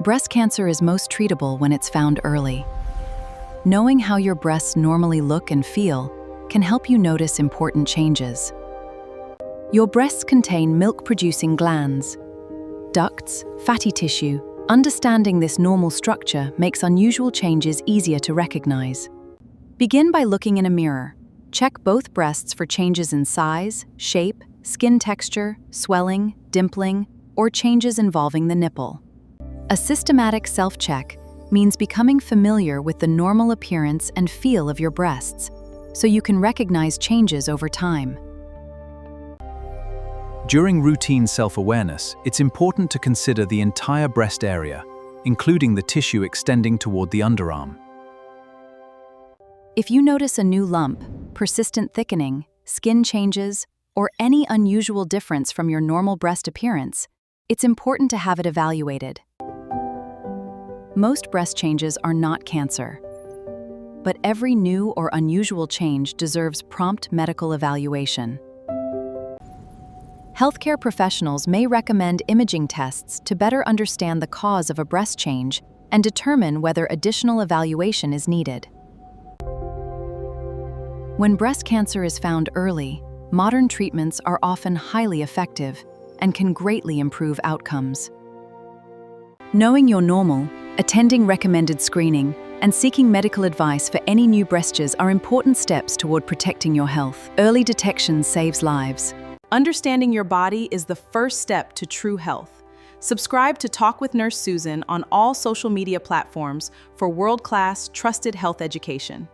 Breast cancer is most treatable when it's found early. Knowing how your breasts normally look and feel can help you notice important changes. Your breasts contain milk-producing glands, ducts, fatty tissue. Understanding this normal structure makes unusual changes easier to recognize. Begin by looking in a mirror. Check both breasts for changes in size, shape, skin texture, swelling, dimpling, or changes involving the nipple. A systematic self-check means becoming familiar with the normal appearance and feel of your breasts, so you can recognize changes over time. During routine self-awareness, it's important to consider the entire breast area, including the tissue extending toward the underarm. If you notice a new lump, persistent thickening, skin changes, or any unusual difference from your normal breast appearance, it's important to have it evaluated. Most breast changes are not cancer, but every new or unusual change deserves prompt medical evaluation. Healthcare professionals may recommend imaging tests to better understand the cause of a breast change and determine whether additional evaluation is needed. When breast cancer is found early, modern treatments are often highly effective and can greatly improve outcomes. Knowing you're normal, attending recommended screening, and seeking medical advice for any new breasts are important steps toward protecting your health. Early detection saves lives. Understanding your body is the first step to true health. Subscribe to Talk with Nurse Susan on all social media platforms for world-class, trusted health education.